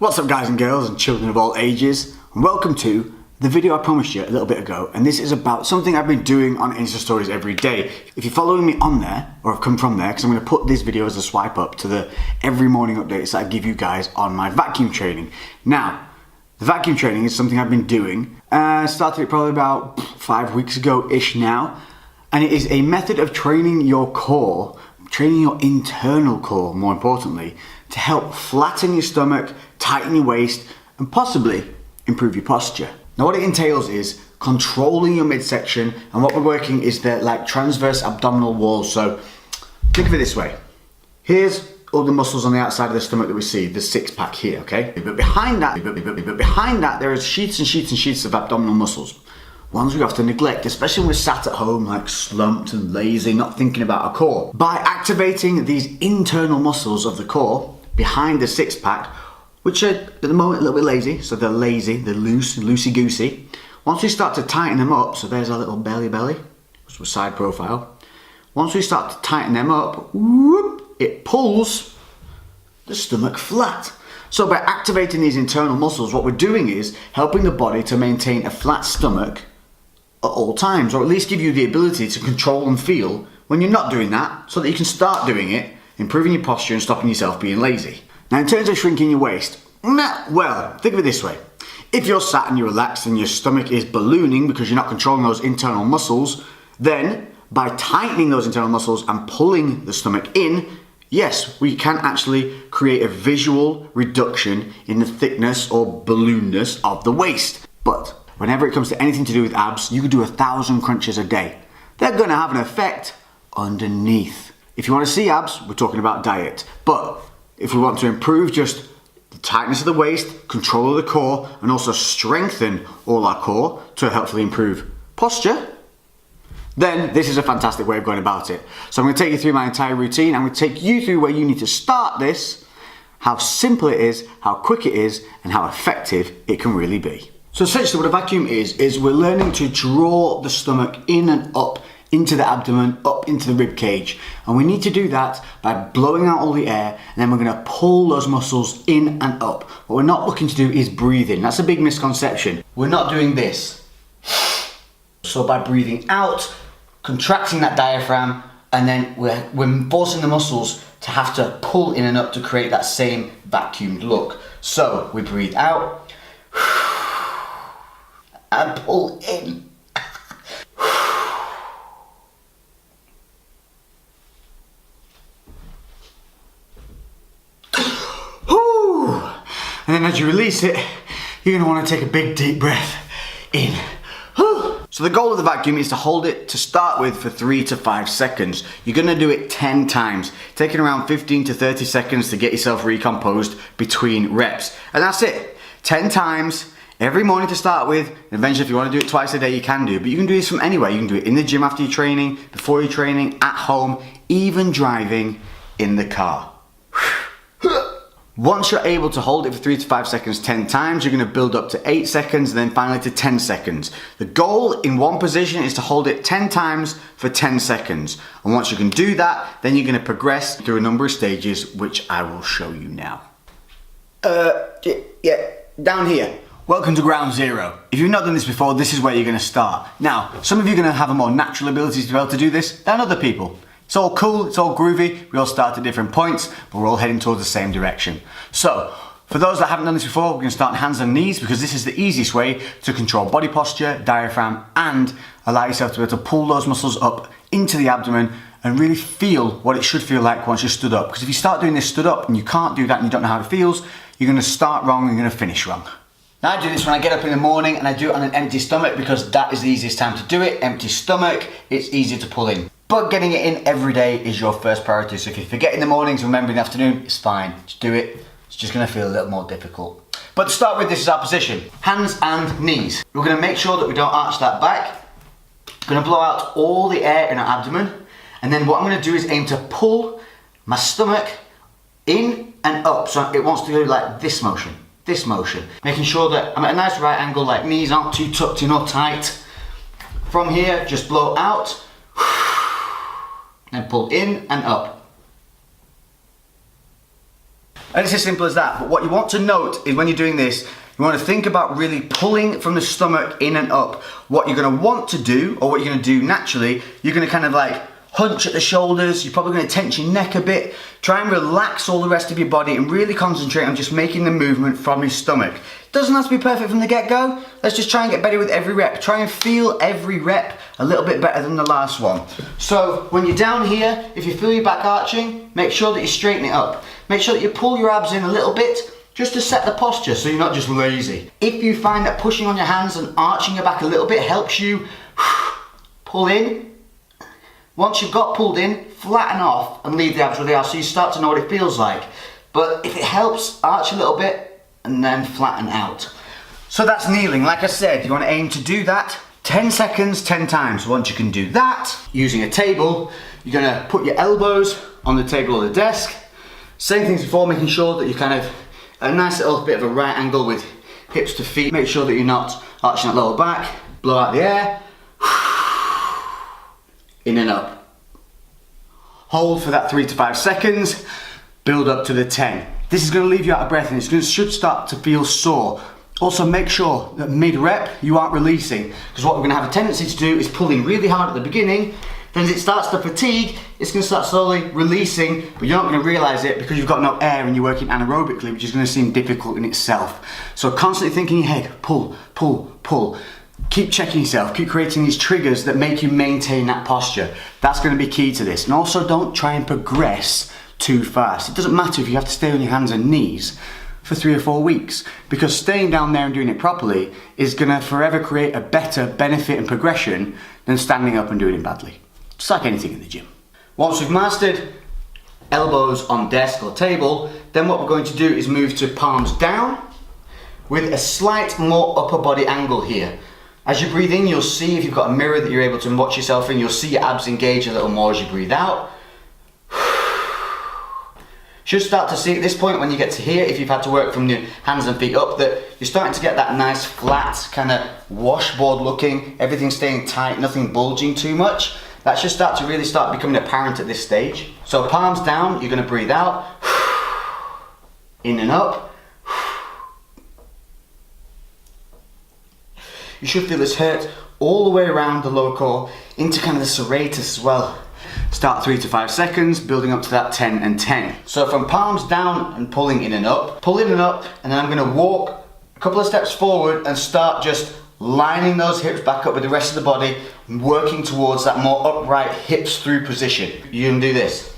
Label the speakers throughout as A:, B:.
A: What's up guys and girls and children of all ages, and welcome to the video I promised you a little bit ago, and this is about something I've been doing on Insta Stories every day. If you're following me on there, or have come from there, because I'm going to put this video as a swipe up to the every morning updates that I give you guys on my vacuum training. Now, the vacuum training is something I've been doing. I started it probably about 5 weeks ago-ish now, and it is a method of training your core, training your internal core more importantly, to help flatten your stomach, tighten your waist, and possibly improve your posture. Now what it entails is controlling your midsection, and what we're working is the transverse abdominal walls. So think of it this way. Here's all the muscles on the outside of the stomach that we see, the six pack here, okay? But behind that there is sheets and sheets and sheets of abdominal muscles. Ones we often neglect, especially when we're sat at home slumped and lazy, not thinking about our core. By activating these internal muscles of the core behind the six pack, which are at the moment a little bit lazy, so they're lazy, they're loosey-goosey. Once we start to tighten them up, so there's our little belly, which was side profile. Once we start to tighten them up, whoop, it pulls the stomach flat. So by activating these internal muscles, what we're doing is helping the body to maintain a flat stomach at all times, or at least give you the ability to control and feel when you're not doing that, so that you can start doing it, improving your posture and stopping yourself being lazy. Now in terms of shrinking your waist, well, think of it this way. If you're sat and you're relaxed and your stomach is ballooning because you're not controlling those internal muscles, then by tightening those internal muscles and pulling the stomach in, yes, we can actually create a visual reduction in the thickness or balloonness of the waist. But whenever it comes to anything to do with abs, you could do 1,000 crunches a day. They're gonna have an effect underneath. If you wanna see abs, we're talking about diet. But if we want to improve just the tightness of the waist, control of the core, and also strengthen all our core to hopefully improve posture, then this is a fantastic way of going about it. So I'm going to take you through my entire routine. I'm going to take you through where you need to start this, how simple it is, how quick it is, and how effective it can really be. So essentially what a vacuum is we're learning to draw the stomach in and up into the abdomen, up into the rib cage. And we need to do that by blowing out all the air, and then we're gonna pull those muscles in and up. What we're not looking to do is breathe in. That's a big misconception. We're not doing this. So by breathing out, contracting that diaphragm, and then we're forcing the muscles to have to pull in and up to create that same vacuumed look. So we breathe out, and pull in. And then as you release it, you're going to want to take a big deep breath in. So the goal of the vacuum is to hold it to start with for 3 to 5 seconds. You're going to do it 10 times, taking around 15 to 30 seconds to get yourself recomposed between reps. And that's it. 10 times every morning to start with. And eventually if you want to do it twice a day, you can do. But you can do this from anywhere. You can do it in the gym after your training, before your training, at home, even driving in the car. Once you're able to hold it for 3 to 5 seconds 10 times, you're going to build up to 8 seconds and then finally to 10 seconds. The goal in one position is to hold it 10 times for 10 seconds. And once you can do that, then you're going to progress through a number of stages, which I will show you now. Yeah, down here. Welcome to ground zero. If you've not done this before, this is where you're going to start. Now, some of you are going to have a more natural ability to be able to do this than other people. It's all cool, it's all groovy, we all start at different points, but we're all heading towards the same direction. So, for those that haven't done this before, we're going to start on hands and knees, because this is the easiest way to control body posture, diaphragm, and allow yourself to be able to pull those muscles up into the abdomen and really feel what it should feel like once you're stood up. Because if you start doing this stood up and you can't do that and you don't know how it feels, you're going to start wrong and you're going to finish wrong. Now I do this when I get up in the morning, and I do it on an empty stomach because that is the easiest time to do it. Empty stomach, it's easier to pull in. But getting it in every day is your first priority. So if you forget in the mornings and remember in the afternoon, it's fine. Just do it. It's just gonna feel a little more difficult. But to start with, this is our position. Hands and knees. We're gonna make sure that we don't arch that back. I'm gonna blow out all the air in our abdomen. And then what I'm gonna do is aim to pull my stomach in and up. So it wants to go like this motion. Making sure that I'm at a nice right angle, like knees aren't too tucked in or tight. From here, just blow out. And pull in and up. And it's as simple as that. But what you want to note is when you're doing this, you want to think about really pulling from the stomach in and up. What you're going to want to do, or what you're going to do naturally, you're going to kind of like hunch at the shoulders, you're probably going to tense your neck a bit, try and relax all the rest of your body and really concentrate on just making the movement from your stomach. Doesn't have to be perfect from the get-go, let's just try and get better with every rep. Try and feel every rep a little bit better than the last one. So when you're down here, if you feel your back arching, make sure that you straighten it up. Make sure that you pull your abs in a little bit, just to set the posture so you're not just lazy. If you find that pushing on your hands and arching your back a little bit helps you pull in, once you've got pulled in, flatten off and leave the abs where they are so you start to know what it feels like. But if it helps, arch a little bit and then flatten out. So that's kneeling. Like I said, you want to aim to do that 10 seconds, 10 times. Once you can do that, using a table, you're going to put your elbows on the table or the desk. Same things before, making sure that you're kind of a nice little bit of a right angle with hips to feet. Make sure that you're not arching that lower back. Blow out the air. In and up. Hold for that 3 to 5 seconds. Build up to the 10. This is going to leave you out of breath and it should start to feel sore. Also make sure that mid-rep you aren't releasing, because what we're going to have a tendency to do is pulling really hard at the beginning. Then as it starts to fatigue, it's going to start slowly releasing, but you're not going to realise it because you've got no air and you're working anaerobically, which is going to seem difficult in itself. So constantly think in your head, pull, pull, pull. Keep checking yourself, keep creating these triggers that make you maintain that posture. That's going to be key to this. And also don't try and progress too fast. It doesn't matter if you have to stay on your hands and knees for 3 or 4 weeks, because staying down there and doing it properly is going to forever create a better benefit and progression than standing up and doing it badly. Just like anything in the gym. Once we've mastered elbows on desk or table, then what we're going to do is move to palms down with a slight more upper body angle here. As you breathe in, you'll see, if you've got a mirror that you're able to watch yourself in, you'll see your abs engage a little more as you breathe out. Should start to see at this point when you get to here, if you've had to work from your hands and feet up, that you're starting to get that nice flat kind of washboard looking, everything staying tight, nothing bulging too much. That should start to really start becoming apparent at this stage. So palms down, you're going to breathe out, in and up. You should feel this hurt all the way around the lower core into kind of the serratus as well. Start 3 to 5 seconds, building up to that 10 and 10. So from palms down and pulling in and up, pull in and up, and then I'm going to walk a couple of steps forward and start just lining those hips back up with the rest of the body, working towards that more upright hips through position. You can do this.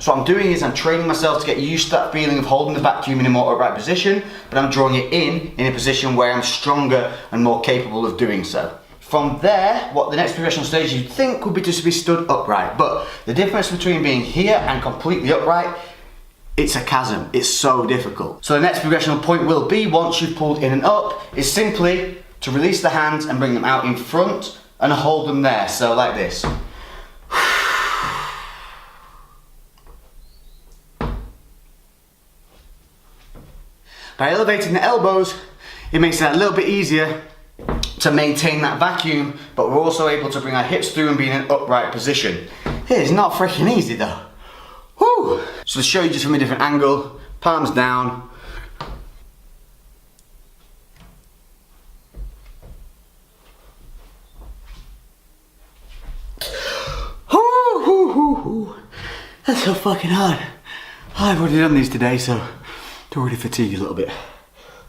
A: So what I'm doing is I'm training myself to get used to that feeling of holding the vacuum in a more upright position, but I'm drawing it in a position where I'm stronger and more capable of doing so. From there, what the next progressional stage you'd think would be just to be stood upright, but the difference between being here and completely upright, it's a chasm. It's so difficult. So the next progressional point will be, once you've pulled in and up, is simply to release the hands and bring them out in front and hold them there, so like this. By elevating the elbows, it makes it a little bit easier to maintain that vacuum, but we're also able to bring our hips through and be in an upright position. It's not freaking easy though. Woo! So to show you just from a different angle, palms down. That's so fucking hard. I've already done these today, so don't really fatigue a little bit.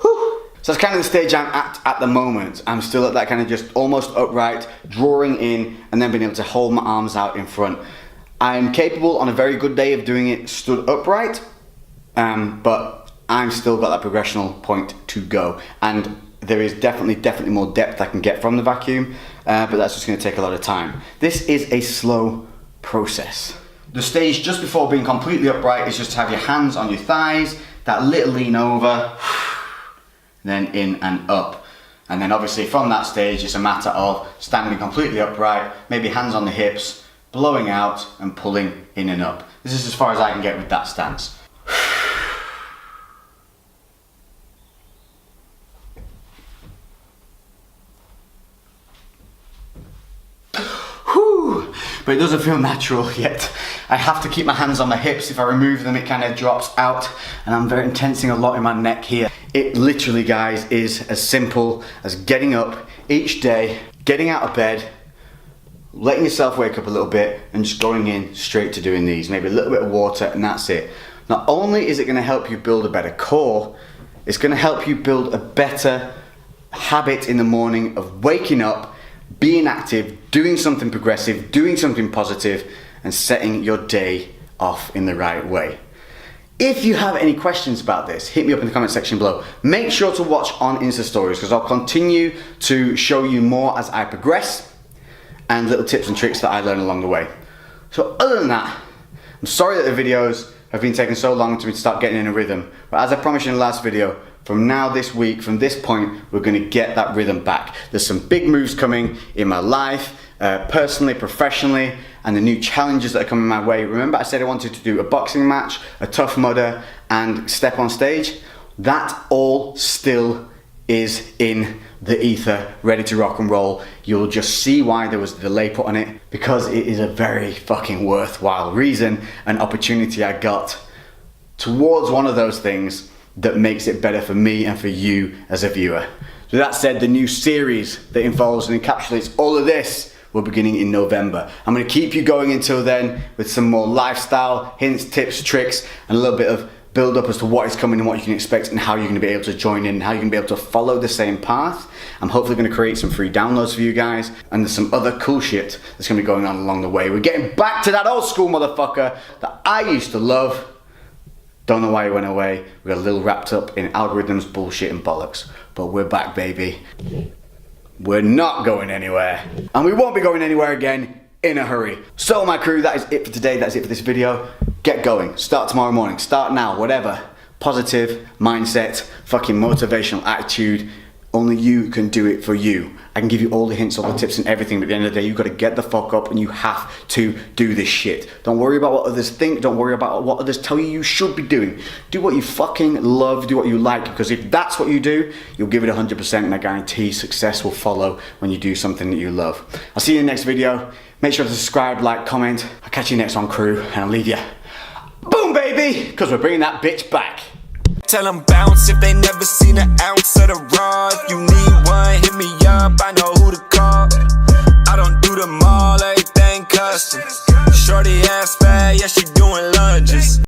A: Whew. So that's kind of the stage I'm at the moment. I'm still at that kind of just almost upright, drawing in, and then being able to hold my arms out in front. I'm capable on a very good day of doing it stood upright, but I'm still got that progressional point to go. And there is definitely more depth I can get from the vacuum, but that's just going to take a lot of time. This is a slow process. The stage just before being completely upright is just to have your hands on your thighs, that little lean over, then in and up. And then obviously from that stage it's a matter of standing completely upright, maybe hands on the hips, blowing out and pulling in and up. This is as far as I can get with that stance. but it doesn't feel natural yet. I have to keep my hands on my hips. If I remove them, it kind of drops out, and I'm very tensing a lot in my neck here. It literally, guys, is as simple as getting up each day, getting out of bed, letting yourself wake up a little bit, and just going in straight to doing these. Maybe a little bit of water, and that's it. Not only is it going to help you build a better core, it's going to help you build a better habit in the morning of waking up, being active, doing something progressive, doing something positive, and setting your day off in the right way. If you have any questions about this, hit me up in the comment section below. Make sure to watch on Insta Stories, because I'll continue to show you more as I progress and little tips and tricks that I learn along the way. So other than that, I'm sorry that the videos have been taking so long to start getting in a rhythm, but as I promised you in the last video, from now this week, from this point, we're going to get that rhythm back. There's some big moves coming in my life, personally, professionally, and the new challenges that are coming my way. Remember I said I wanted to do a boxing match, a Tough Mudder, and step on stage? That all still is in the ether, ready to rock and roll. You'll just see why there was a delay put on it, because it is a very fucking worthwhile reason, an opportunity I got towards one of those things that makes it better for me and for you as a viewer. So that said, the new series that involves and encapsulates all of this will be beginning in November. I'm going to keep you going until then with some more lifestyle hints, tips, tricks, and a little bit of build up as to what is coming and what you can expect and how you're going to be able to join in and how you can be able to follow the same path. I'm hopefully going to create some free downloads for you guys, and there's some other cool shit that's going to be going on along the way. We're getting back to that old school motherfucker that I used to love. Don't know why he went away. We got a little wrapped up in algorithms, bullshit, and bollocks. But we're back, baby. We're not going anywhere. And we won't be going anywhere again in a hurry. So my crew, that is it for today. That's it for this video. Get going. Start tomorrow morning. Start now. Whatever. Positive mindset, fucking motivational attitude. Only you can do it for you. I can give you all the hints, all the tips and everything, but at the end of the day, you've got to get the fuck up and you have to do this shit. Don't worry about what others think. Don't worry about what others tell you should be doing. Do what you fucking love. Do what you like, because if that's what you do, you'll give it 100%, and I guarantee success will follow when you do something that you love. I'll see you in the next video. Make sure to subscribe, like, comment. I'll catch you next one, crew, and I'll leave you. Boom, baby, because we're bringing that bitch back.
B: Tell them bounce if they never seen an ounce of the raw. If you need one, hit me up, I know who to call. I don't do them all, everything custom. Shorty ass fat, yeah, she doing lunges.